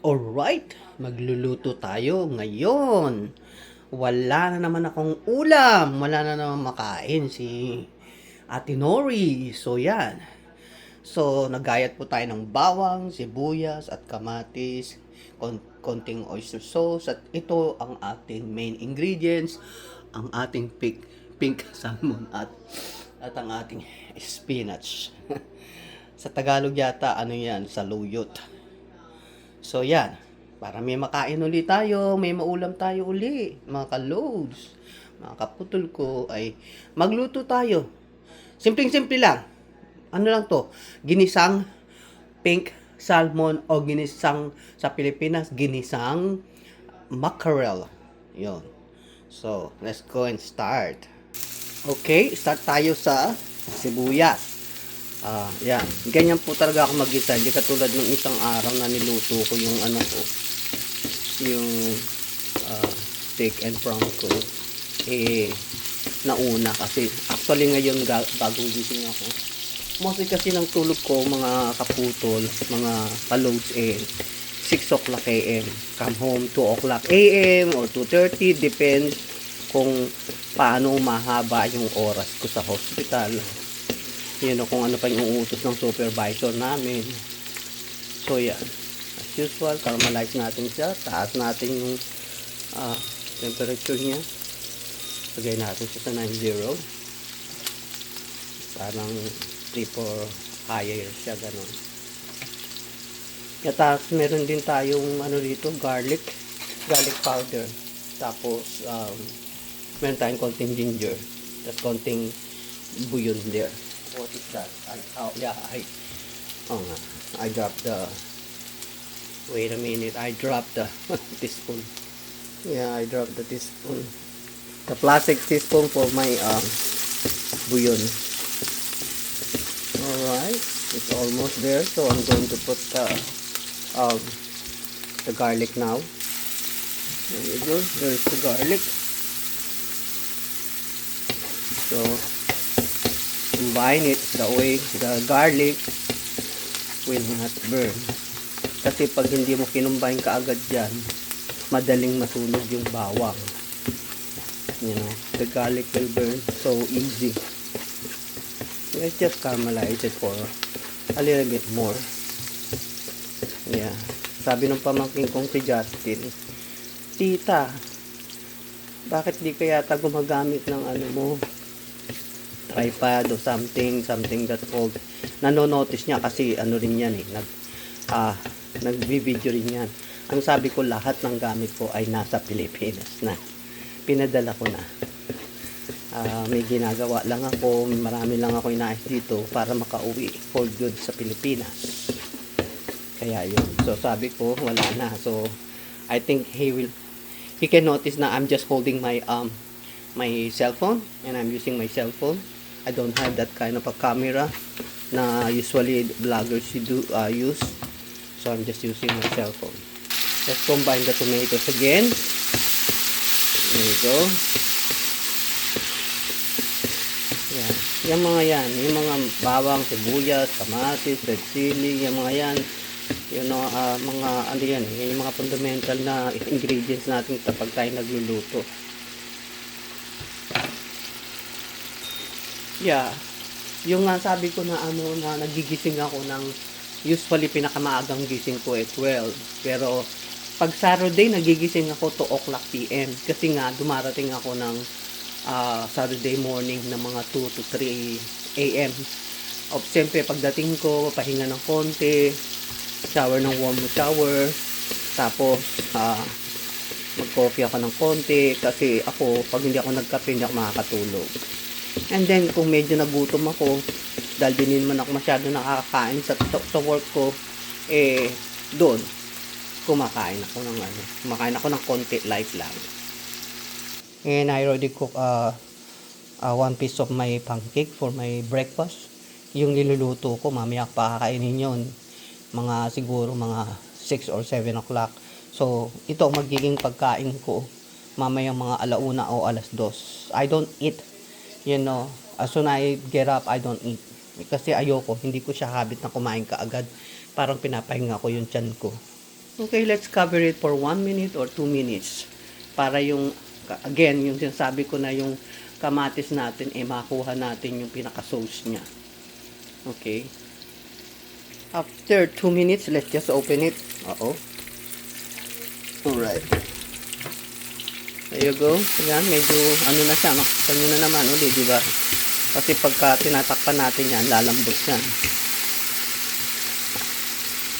Alright, magluluto tayo ngayon. Wala na naman akong ulam. Wala na naman makain si Ate Nori. So yan. So nagayat po tayo ng bawang, sibuyas at kamatis, konting oyster sauce at ito ang ating main ingredients, ang ating pink salmon at ang ating spinach. Sa Tagalog yata ano yan, saluyot. So yan, para may makain ulit tayo, may maulam tayo uli, mga ka-loads, mga kaputol ko, ay magluto tayo. Simpleng-simple lang. Ano lang to? Ginisang pink salmon o ginisang sa Pilipinas, ginisang mackerel. Yon. So, let's go and start. Okay, start tayo sa sibuyas. Yan. Ganyan po talaga ako mag-gisa. Hindi katulad ng isang araw na niluto ko yung ano ko, yung steak and prawn ko. Nauna kasi. Actually ngayon bago gising ako. Mostly kasi ng tulog ko, mga kaputol, mga ka-loads 6 o'clock a.m. Come home 2 o'clock a.m. or 2:30. Depends kung paano mahaba yung oras ko sa hospital. Kung ano pa yung utos ng supervisor namin. So yan, as usual, caramelize natin siya, taas natin yung temperature niya, lagay natin siya sa 90, parang 3-4 higher siya, ganon. Tapos meron din tayong ano dito, garlic powder, tapos meron tayong konting ginger, tapos konting bouillon there. What is that? I dropped the, wait a minute, I dropped the teaspoon. Yeah, I dropped the teaspoon. The plastic teaspoon for my bouillon. Alright, it's almost there, so I'm going to put the garlic now. There you go, there's the garlic. So, combine it the way the garlic will not burn. Kasi pag hindi mo kinumbine kaagad dyan, madaling masunog yung bawang. The garlic will burn so easy. Let's just caramelize it for a little bit more. Yeah. Sabi ng pamangkin kong si Justin, Tita, bakit di kaya ta gumagamit ng ano mo, tripod o something that's called, nanonotice niya kasi ano rin yan nagbi-video rin yan. Ang sabi ko, lahat ng gamit ko ay nasa Pilipinas na, pinadala ko na. May ginagawa lang ako, marami lang ako inaayos dito para makauwi for good sa Pilipinas, kaya yun. So sabi ko wala na, so I think he can notice na I'm just holding my my cell phone and I'm using my cell phone. I don't have that kind of a camera na usually vloggers use. So I'm just using my cell phone. Let's combine the tomatoes again. There you go. Yeah. Yung mga yan, yung mga bawang, sibuyas, kamatis, red chili, yung mga yan, mga ano yan, yung mga fundamental na ingredients natin kapag tayo nagluluto. Yeah, yung sabi ko na na nagigising ako ng, usually pinakamaagang gising ko 12. Pero pag Saturday nagigising ako 2 o'clock p.m. kasi nga dumarating ako ng Saturday morning ng mga 2 to 3 a.m. Siyempre pagdating ko, pahinga ng konti, shower ng warm shower, tapos mag-coffee ako ng konti kasi ako, pag hindi ako nagkape, hindi ako makakatulog. And then, kung medyo nagutom ako, dahil din naman ako masyado nakakain sa work ko, doon, kumakain ako ng konti, light lang. And I already cook 1 piece of my pancake for my breakfast. Yung niluluto ko, mamaya pakakainin yun. Siguro mga 6 or 7 o'clock. So, ito ang magiging pagkain ko mamaya mga 1:00 o 2:00. I don't eat. As soon I get up, I don't eat. Kasi ayoko, hindi ko siya habit na kumain kaagad. Parang pinapahinga ko yung tiyan ko. Okay, let's cover it for 1 minute or 2 minutes. Para yung, again, yung sinasabi ko na yung kamatis natin, makuha natin yung pinaka-sauce niya. Okay. After 2 minutes, let's just open it. Alright. There you go. Yan, medyo ano na siya. Makita nyo na naman ulit, di ba? Kasi pagka tinatakpan natin yan, lalambot yan.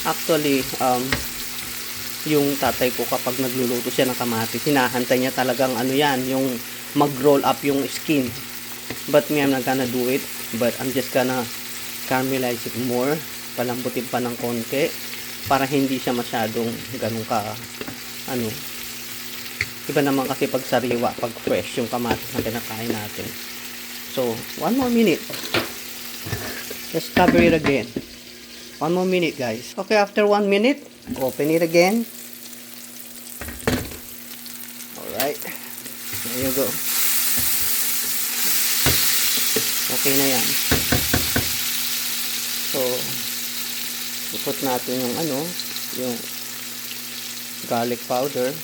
Actually, yung tatay ko kapag nagluluto siya ng kamatis, hinahantay niya talagang ano yan, yung mag-roll up yung skin. But me, I'm not gonna do it. But I'm just gonna caramelize it more. Palambutin pa ng konti para hindi siya masyadong ganun ka ano. Iba naman kasi pag sariwa, pag fresh yung kamatis na kinakain natin. So, 1 more minute. Just cover it again. 1 more minute, guys. Okay, after 1 minute, open it again. Alright. There you go. Okay na yan. So, ipot natin yung ano, yung garlic powder.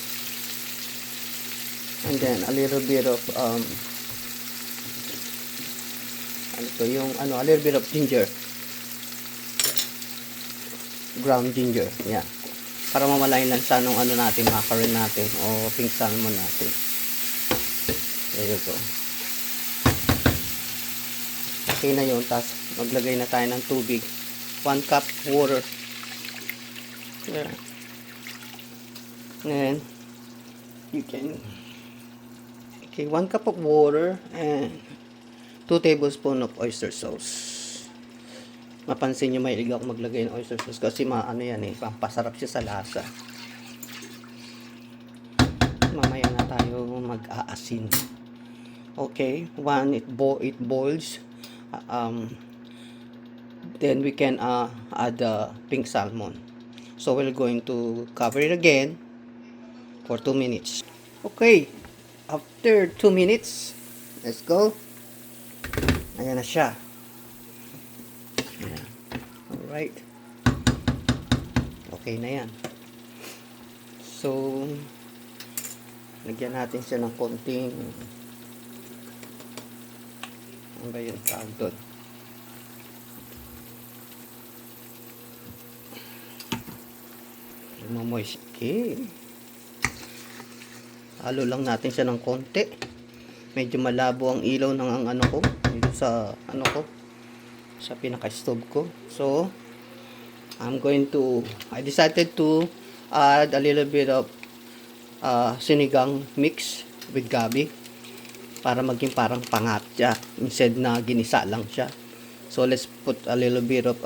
And then, a little bit of, a little bit of ginger. Ground ginger, yeah. Para mawala yung lansa nung ano natin, macaron natin, o pink salmon natin. There you go. Okay na yun, tapos maglagay na tayo ng tubig. 1 cup water. There. And then, you can, okay, 1 cup of water, and 2 tablespoons of oyster sauce. Mapansin nyo, may ako maglagay ng oyster sauce kasi ano yan pampasarap siya sa lasa. Mamaya na tayo mag-aasin. Okay, it boils. Then we can add the pink salmon. So we're going to cover it again for 2 minutes. Okay, after 2 minutes, let's go. Ayan na siya. Alright. Okay na yan. So, lagyan natin siya ng konting, ano ba yun tawag doon? Lumamoist. Okay. Halo lang natin siya ng konti. Medyo malabo ang ilaw ng ano ko. Dito sa ano ko. Sa pinaka-stove ko. So, I decided to add a little bit of sinigang mix with gabi para maging parang pangat siya instead na ginisa lang siya. So, let's put a little bit of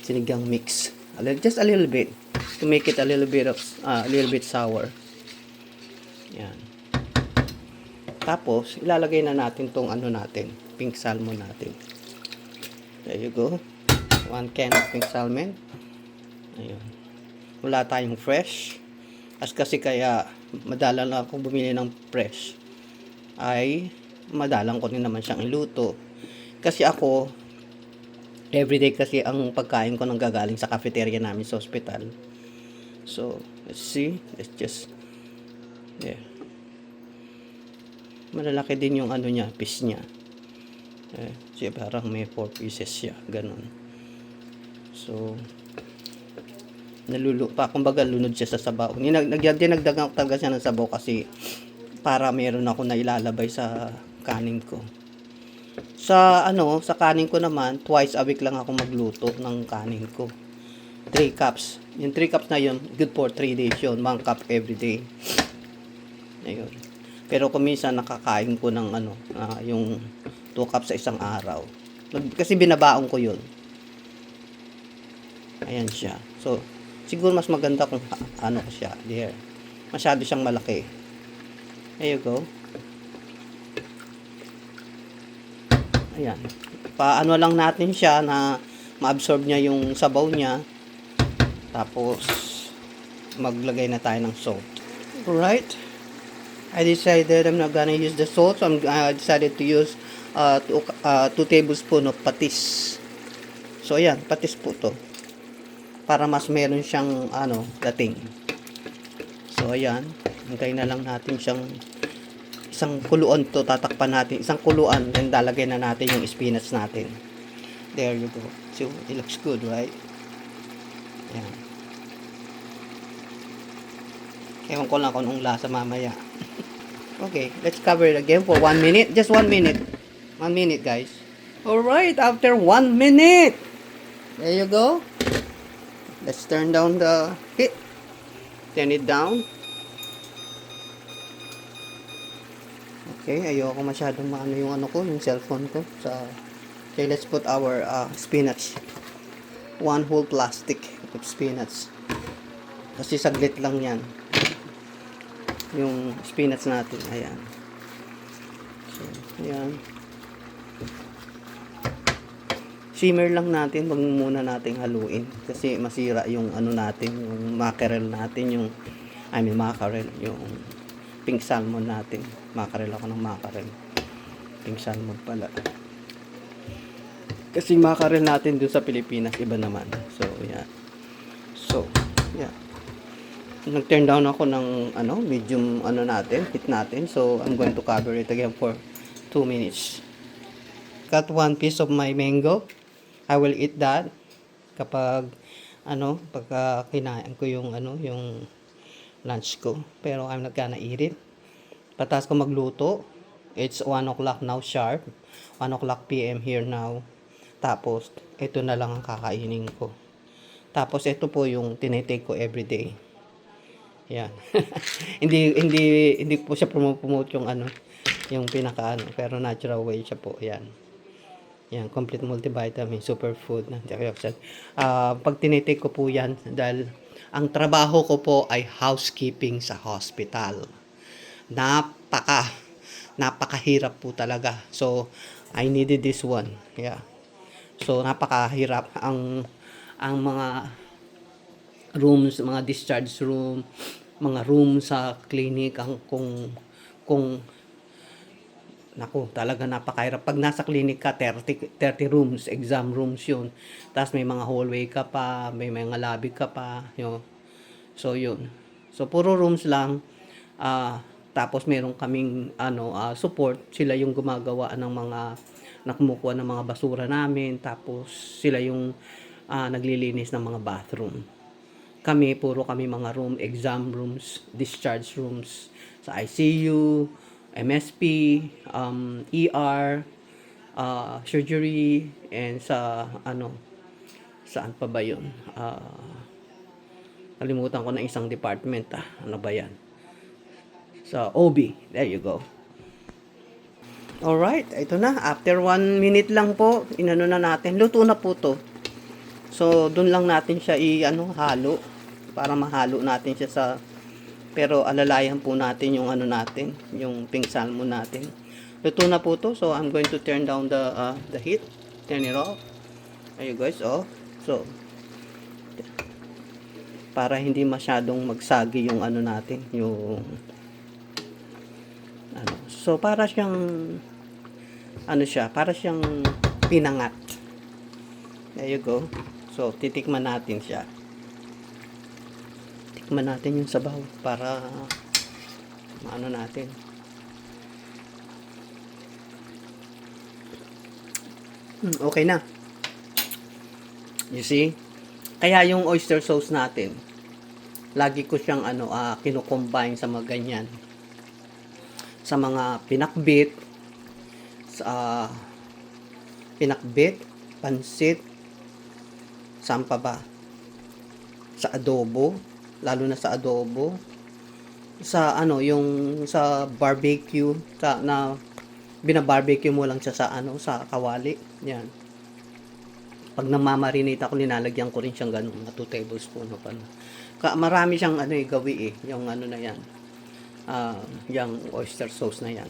sinigang mix. Just a little bit to make it a little bit sour. Yan. Tapos, ilalagay na natin tong ano natin, pink salmon natin. There you go. 1 can of pink salmon. Ayun. Wala tayong fresh. Kasi kaya, madalang lang akong bumili ng fresh. Ay, madalang ko rin naman siyang iluto. Kasi ako, everyday kasi ang pagkain ko nang gagaling sa cafeteria namin sa hospital. So, let's see. Let's just, there. Malalaki din yung ano niya, piece niya. Siya parang may 4 pieces siya, ganun. So, kumbaga lunod siya sa sabaw. Dinagdagan ko talaga siya ng sabaw kasi para meron ako na ilalabay sa kanin ko. Sa kanin ko naman, twice a week lang ako magluto ng kanin ko. 3 cups. Yung 3 cups na yun, good for 3 days yun. 1 cup every day. Ayun. Pero kung minsan nakakain ko ng yung 2 cups sa isang araw. Kasi binabaon ko yun. Ayan siya. So, siguro mas maganda kung ko siya. There. Masyado siyang malaki. There you go. Ayan. Paano lang natin siya na ma-absorb niya yung sabaw niya. Tapos, maglagay na tayo ng salt. Alright. I decided I'm not gonna use the salt. So I decided to use 2 tablespoons of patis. So, ayan. Patis po to. para mas meron siyang dating. So ayan, hintayin na lang natin siyang isang kuluan to, tatakpan natin isang kuluan, then lalagay na natin yung spinach natin. There you go. So it looks good, right? Ayan. Ewan ko lang kung anong lasa mamaya. Okay, let's cover it again for 1 minute. Just 1 minute. 1 minute, guys. Alright, after 1 minute. There you go. Let's turn down the heat. Turn it down. Okay, ayoko masyadong maano yung yung cellphone ko. Okay, let's put our spinach. 1 whole plastic of spinach. Kasi saglit lang yan. Yung spinach natin. Ayan. So, ayan. Simmer lang natin. Wag muna nating haluin. Kasi masira yung natin. Yung mackerel natin. Mackerel. Yung pink salmon natin. Mackerel ako ng mackerel. Pink salmon pala. Kasi mackerel natin dun sa Pilipinas. Iba naman. So, ayan. So, yeah. Nag-turn down ako ng medium natin, heat natin. So, I'm going to cover it again for 2 minutes. Got 1 piece of my mango. I will eat that kapag pagka kinain ko yung lunch ko. Pero I'm not gonna eat it. Patas ko magluto. It's 1 o'clock now sharp. 1 o'clock PM here now. Tapos, ito na lang ang kakainin ko. Tapos, ito po yung tinitake ko everyday. Yan. hindi po siya promote yung yung pero natural way siya po. Yan. Yan, complete multivitamin, superfood, antioxidant. Pag tinitake ko po yan, dahil ang trabaho ko po ay housekeeping sa hospital. Napakahirap po talaga. So, I needed this one. Yeah. So, napakahirap ang mga rooms, mga discharge room, mga room sa clinic, talaga napakahirap. Pag nasa clinic ka, 30 rooms, exam rooms yun. Tapos may mga hallway ka pa, may mga lobby ka pa, yun. So, yun. So, puro rooms lang. Tapos meron kaming support. Sila yung gumagawa ng kumukuha ng mga basura namin. Tapos sila yung naglilinis ng mga bathroom. Puro kami mga room, exam rooms, discharge rooms sa ICU, MSP, ER, surgery, and saan pa ba yun? Kalimutan ko na isang department. Ano ba yan? Sa OB. There you go. Alright, ito na. After 1 minute lang po, na natin. Luto na po to. So, dun lang natin siya halo. Para mahalo natin siya pero alalayan po natin yung natin, yung pink salmon natin. Luto na po to. So, I'm going to turn down the heat. Turn it off. There you guys, off. So, para hindi masyadong magsagi yung natin, yung So, para siyang para siyang pinangat. There you go. So, titikman natin siya. Tikman natin yung sabaw para natin. Okay na. You see? Kaya yung oyster sauce natin, lagi ko siyang kino-combine sa mga ganyan. Sa mga pinakbit, pansit, saan pa ba? Sa adobo, lalo na sa adobo. Sa yung sa barbecue, na binabarbecue mo lang siya sa kawali. Yan. Pag namamarinate ako, nilalagyan ko rin siyang ganun, 2 tablespoon o ano. Marami siyang gawi yung na yan. Yung oyster sauce na yan.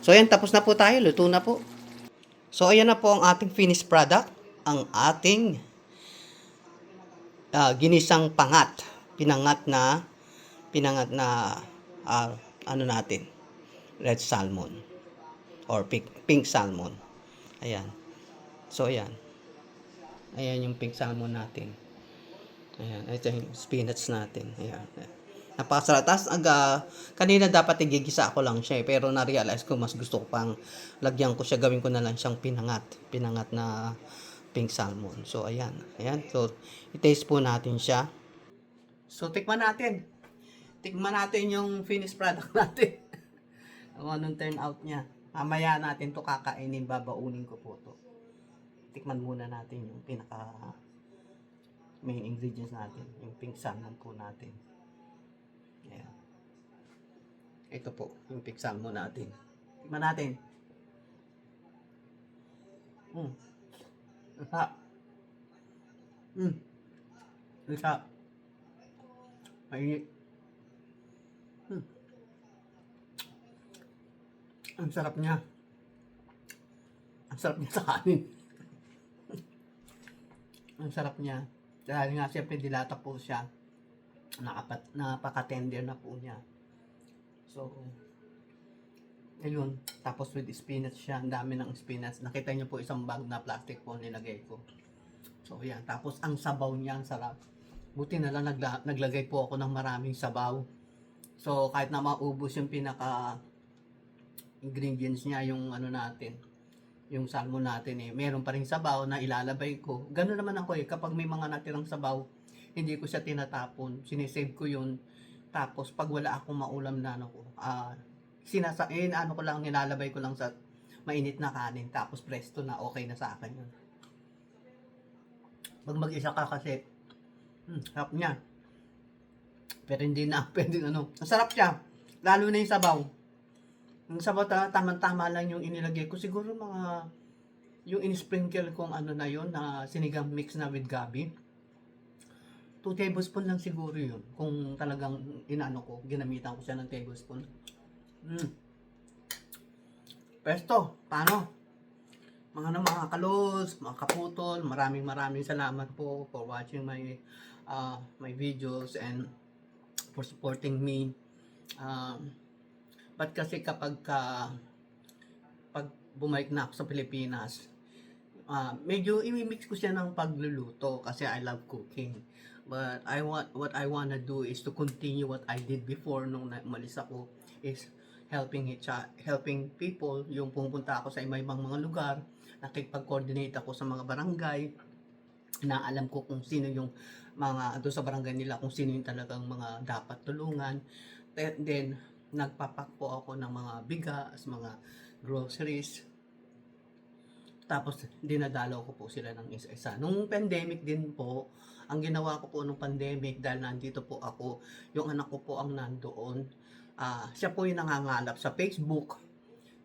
So, ayan, tapos na po tayo. Luto na po. So, ayan na po ang ating finished product. Ang ating ginisang pinangat na natin, red salmon or pink salmon. Ayan. So, ayan. Ayan yung pink salmon natin. Ayan, ito yung spinach natin. Ayan. Napakasarap. Tapos, kanina dapat igigisa ako lang siya pero na-realize ko mas gusto ko pang lagyan ko siya, gawin ko na lang siyang pinangat. Pinangat na pink salmon. So, ayan. Ayan. So, i-taste po natin siya. So, tikman natin. Tikman natin yung finished product natin. Kung anong turn out niya. Mamaya natin to kakainin, babaunin ko po to. Tikman muna natin yung pinaka main ingredients natin, yung pink salmon po natin. Ayan. Ito po, yung pink salmon natin. Tikman natin. Isa. Isa. Mainit. Ang sarap niya. Ang sarap niya sa kanin. Ang sarap niya. Dahil nga siyempre dilata po siya. Napaka-tender na po niya. So, ayun. Tapos with spinach siya. Ang dami ng spinach. Nakita niyo po isang bag na plastic po nilagay ko. So, yan. Tapos ang sabaw niya, ang sarap. Buti na lang naglagay po ako ng maraming sabaw. So, kahit na maubos yung pinaka ingredients niya, yung ano natin, yung salmon natin meron pa rin sabaw na ilalabay ko. Gano'n naman ako kapag may mga natirang sabaw, hindi ko siya tinatapon. Sinesave ko yun. Tapos, pag wala akong maulam na ano ko, ano ko lang, nilalabay ko lang sa mainit na kanin. Tapos, presto na, okay na sa akin yun. Pag mag-isa ka kasi, sarap niya. Pero hindi na, pwede ano. Masarap siya. Lalo na yung sabaw. Yung sabaw, tama-tama lang yung inilagay ko. Siguro yung in-sprinkle kong ano na yun, na sinigang mix na with gabi. 2 tablespoon lang siguro yun. Kung talagang ginamitan ko siya ng tablespoon. Pesto, paano? Mga kalos, mga kaputol, maraming salamat po for watching my videos and for supporting me. But kasi kapag bumalik na ako sa Pilipinas, medyo i-mix ko siya ng pagluluto kasi I love cooking. But what I wanna do is to continue what I did before nung umalis ako, is helping people, yung pumunta ako sa ibang mga lugar, nakikipag-coordinate ako sa mga barangay, na alam ko kung sino yung mga doon sa barangay nila, kung sino yung talagang mga dapat tulungan. Then nagpapak po ako ng mga bigas, mga groceries. Tapos dinadalaw ko po sila ng isa-isa. Nung pandemic din po, ang ginawa ko po nung pandemic, dahil nandito po ako, yung anak ko po ang nandoon. Siya po yung nangangalap sa Facebook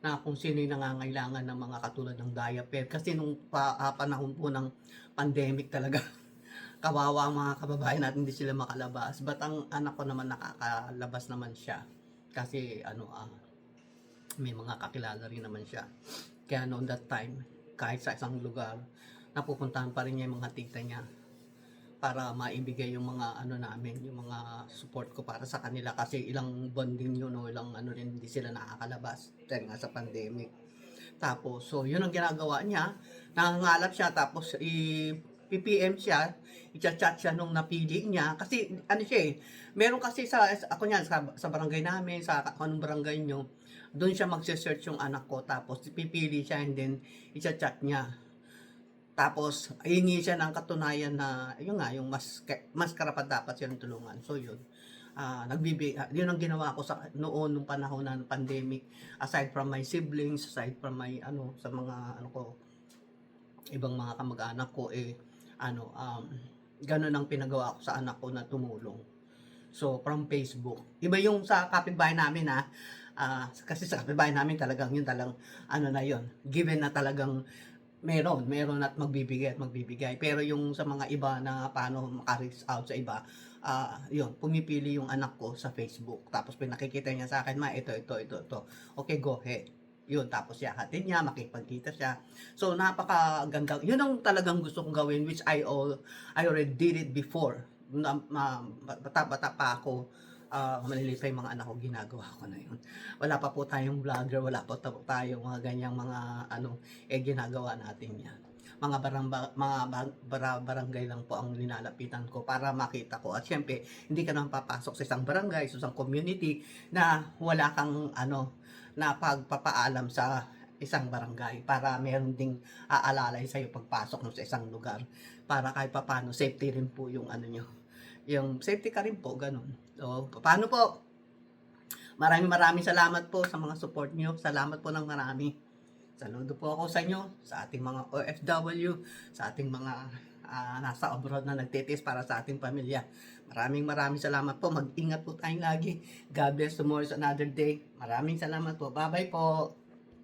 na kung sino yung nangangailangan ng mga katulad ng diaper. Kasi nung panahon po ng pandemic talaga, kawawa ang mga kababayan natin, hindi sila makalabas. But ang anak ko naman nakakalabas naman siya. Kasi may mga kakilala rin naman siya. Kaya noon that time, kahit sa isang lugar, napupuntahan pa rin niya yung mga tita niya para maibigay yung mga namin, yung mga support ko para sa kanila, kasi ilang bonding yun, ilang rin, hindi sila nakakalabas dahil nga sa pandemic. Tapos, so yun ang ginagawa niya, nangangalap siya, tapos PPM siya, i-chat siya nung napili niya, kasi siya meron kasi ako niyan, sa barangay namin, sa anong barangay nyo, doon siya magse-search yung anak ko, tapos pipili siya and then i-chat niya. Tapos, hihingi siya ng katunayan na, yun nga, yung mas karapat dapat siyang tulungan. So, yun. Yun ang ginawa ko noon, nung panahon ng pandemic. Aside from my siblings, aside from my, sa mga, ibang mga kamag-anak ko, ganun ang pinagawa ko sa anak ko na tumulong. So, from Facebook. Iba yung sa kapitbahay namin, kasi sa kapitbahay namin talagang yun, na yun, given na talagang meron at magbibigay. Pero yung sa mga iba na paano maka-reach out sa iba, yun, pumipili yung anak ko sa Facebook. Tapos pinakikita niya sa akin, ito. Okay, go ahead. Yun, tapos yahatin niya, makipagkita siya. So, napakaganda. Yun ang talagang gusto kong gawin, which I already did it before. Bata-bata pa ako, maliliit pa yung mga anak ko, ginagawa ko na yun. Wala pa po tayong vlogger, wala pa tayong mga ganyang mga ginagawa natin yan. barangay lang po ang nilalapitan ko para makita ko. At syempre, hindi ka naman papasok sa isang barangay, sa isang community na wala kang na pagpapaalam sa isang barangay para meron ding aalalay sa'yo pagpasok mo sa isang lugar para kahit papano safety rin po yung yung safety ka rin po, ganun. So, paano po? Maraming salamat po sa mga support nyo. Salamat po ng marami. Saludo po ako sa inyo, sa ating mga OFW, sa ating mga nasa abroad na nagtitiis para sa ating pamilya. Maraming salamat po. Mag-ingat po tayong lagi. God bless, tomorrow is another day. Maraming salamat po. Bye-bye po.